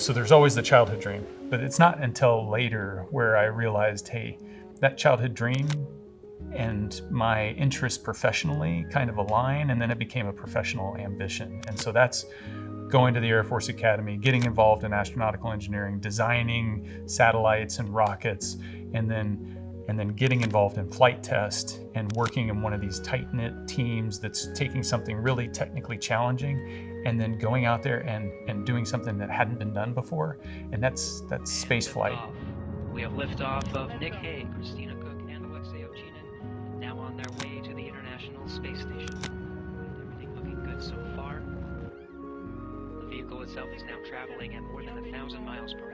So there's always the childhood dream, but it's not until later where I realized, hey, that childhood dream and my interests professionally kind of align, and then it became a professional ambition. And so that's going to the Air Force Academy, getting involved in astronautical engineering, designing satellites and rockets, and then getting involved in flight test and working in one of these tight-knit teams that's taking something really technically challenging and then going out there and doing something that hadn't been done before, and that's space flight. We have liftoff of Nick Hague, Christina Cook, and Alexei Ovchinin, now on their way to the International Space Station. Everything looking good so far. The vehicle itself is now traveling at more than 1,000 miles per hour.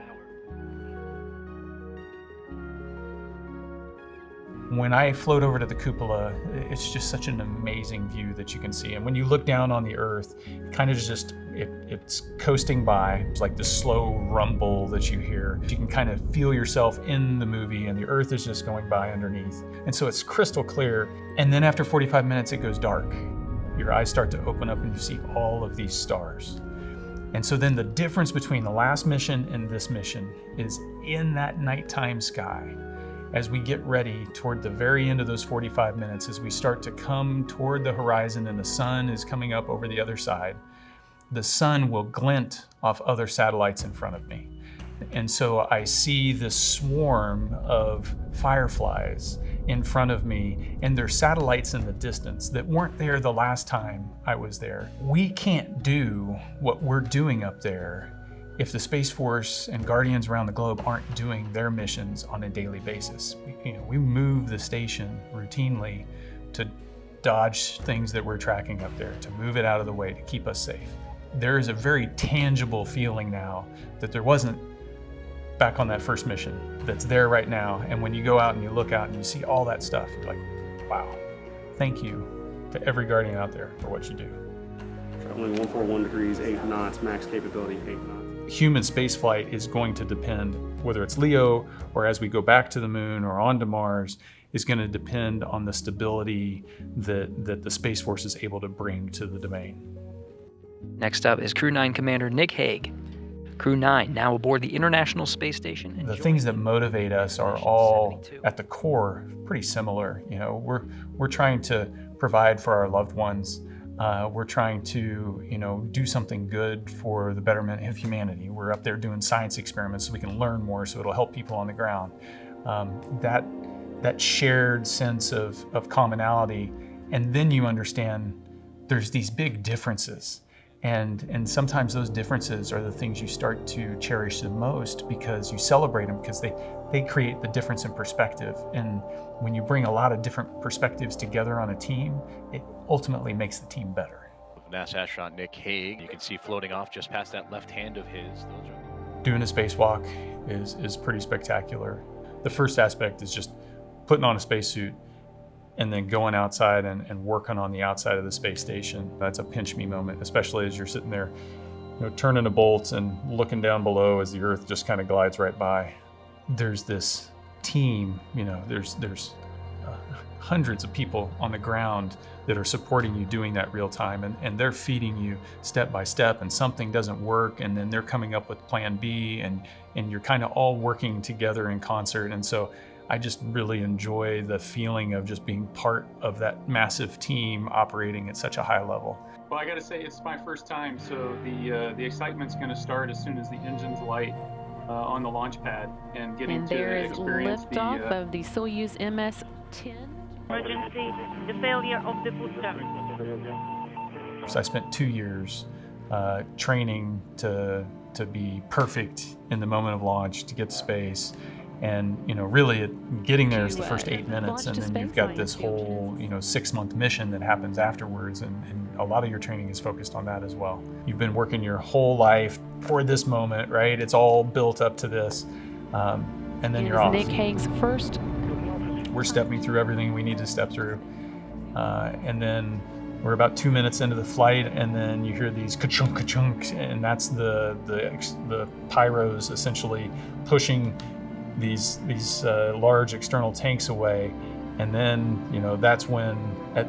When I float over to the cupola, it's just such an amazing view that you can see. And when you look down on the Earth, kind of just, it's coasting by. It's like this slow rumble that you hear. You can kind of feel yourself in the movie, and the Earth is just going by underneath. And so it's crystal clear. And then after 45 minutes, it goes dark. Your eyes start to open up and you see all of these stars. And so then the difference between the last mission and this mission is in that nighttime sky. As we get ready toward the very end of those 45 minutes, as we start to come toward the horizon and the sun is coming up over the other side, the sun will glint off other satellites in front of me. And so I see this swarm of fireflies in front of me, and there's satellites in the distance that weren't there the last time I was there. We can't do what we're doing up there if the Space Force and Guardians around the globe aren't doing their missions on a daily basis. We move the station routinely to dodge things that we're tracking up there, to move it out of the way, to keep us safe. There is a very tangible feeling now that there wasn't back on that first mission that's there right now. And when you go out and you look out and you see all that stuff, you're like, wow, thank you to every Guardian out there for what you do. Traveling 141 degrees, 8 knots, max capability 8 knots. Human spaceflight is going to depend, whether it's LEO or as we go back to the moon or onto Mars, is going to depend on the stability that the Space Force is able to bring to the domain. Next up is Crew-9 Commander Nick Hague. Crew-9 now aboard the International Space Station. The things that motivate us are all at the core pretty similar. We're trying to provide for our loved ones. We're trying to, do something good for the betterment of humanity. We're up there doing science experiments so we can learn more, so it'll help people on the ground. That shared sense of commonality, and then you understand there's these big differences, and sometimes those differences are the things you start to cherish the most because you celebrate them because they create the difference in perspective. And when you bring a lot of different perspectives together on a team, it ultimately makes the team better. NASA astronaut Nick Hague, you can see floating off just past that left hand of his. Doing a spacewalk is pretty spectacular. The first aspect is just putting on a spacesuit and then going outside and working on the outside of the space station. That's a pinch me moment, especially as you're sitting there, turning the bolts and looking down below as the Earth just kind of glides right by. There's this team, there's hundreds of people on the ground that are supporting you doing that real time, and they're feeding you step by step, and something doesn't work, and then they're coming up with plan B, and you're kind of all working together in concert. And so I just really enjoy the feeling of just being part of that massive team operating at such a high level. Well, I got to say, it's my first time, so the excitement's going to start as soon as the engines light on the launch pad and getting to experience the liftoff of the Soyuz MS-10. Emergency, the failure of the booster. So I spent 2 years training to be perfect in the moment of launch, to get to space. And really getting there is the first 8 minutes, and then you've got this whole 6-month mission that happens afterwards, and a lot of your training is focused on that as well. You've been working your whole life for this moment, right? It's all built up to this, and then you're off. Nick Hague's first. We're stepping through everything we need to step through, and then we're about 2 minutes into the flight, and then you hear these ka-chunk, ka-chunk, and that's the pyros essentially pushing these large external tanks away, And then, that's when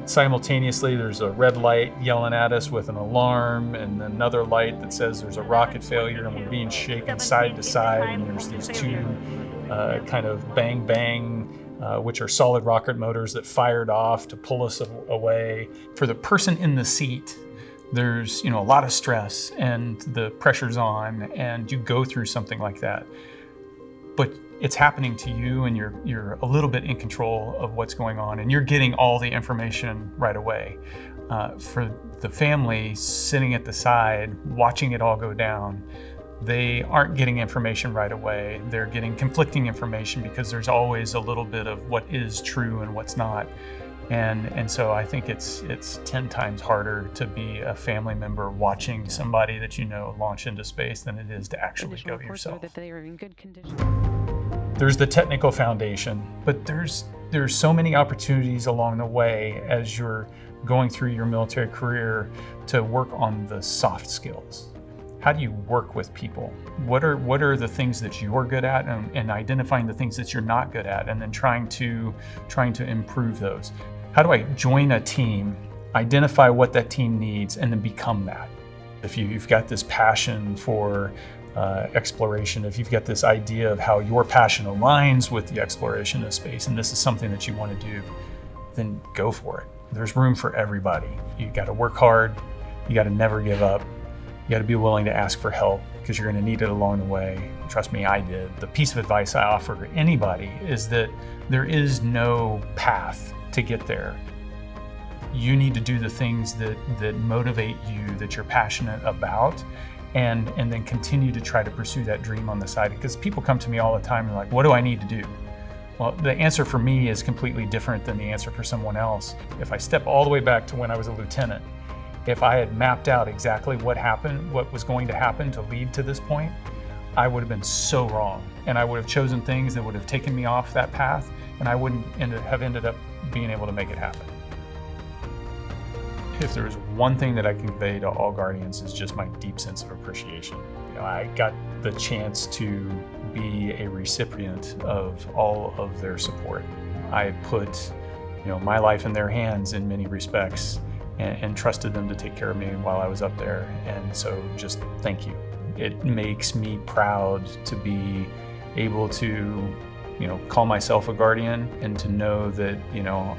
simultaneously there's a red light yelling at us with an alarm, and another light that says there's a rocket failure, and we're being shaken side to side, and there's these two kind of bang bang, which are solid rocket motors that fired off to pull us away. For the person in the seat, there's a lot of stress and the pressure's on, and you go through something like that. But it's happening to you, and you're a little bit in control of what's going on, and you're getting all the information right away. For the family sitting at the side, watching it all go down, they aren't getting information right away. They're getting conflicting information because there's always a little bit of what is true and what's not. And so I think it's 10 times harder to be a family member watching somebody that launch into space than it is to actually go yourself. That they are in good condition. There's the technical foundation, but there's so many opportunities along the way as you're going through your military career to work on the soft skills. How do you work with people? What are the things that you're good at, and identifying the things that you're not good at, and then trying to improve those? How do I join a team, identify what that team needs, and then become that? If you've got this passion for exploration, if you've got this idea of how your passion aligns with the exploration of space, and this is something that you want to do, then go for it. There's room for everybody. You got to work hard. You got to never give up. You got to be willing to ask for help, because you're going to need it along the way. Trust me, I did. The piece of advice I offer anybody is that there is no path to get there. You need to do the things that motivate you, that you're passionate about, and then continue to try to pursue that dream on the side. Because people come to me all the time and like, what do I need to do? Well, the answer for me is completely different than the answer for someone else. If I step all the way back to when I was a lieutenant, if I had mapped out exactly what was going to happen to lead to this point, I would have been so wrong. And I would have chosen things that would have taken me off that path, and I wouldn't have ended up being able to make it happen. If there is one thing that I can convey to all Guardians, is just my deep sense of appreciation. I got the chance to be a recipient of all of their support. I put my life in their hands in many respects, and trusted them to take care of me while I was up there. And so just thank you. It makes me proud to be able to, call myself a Guardian, and to know that,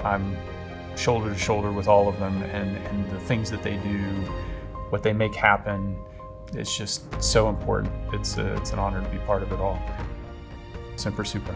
I'm shoulder to shoulder with all of them, and the things that they do, what they make happen, it's just so important. It's an honor to be part of it all. Semper Supra.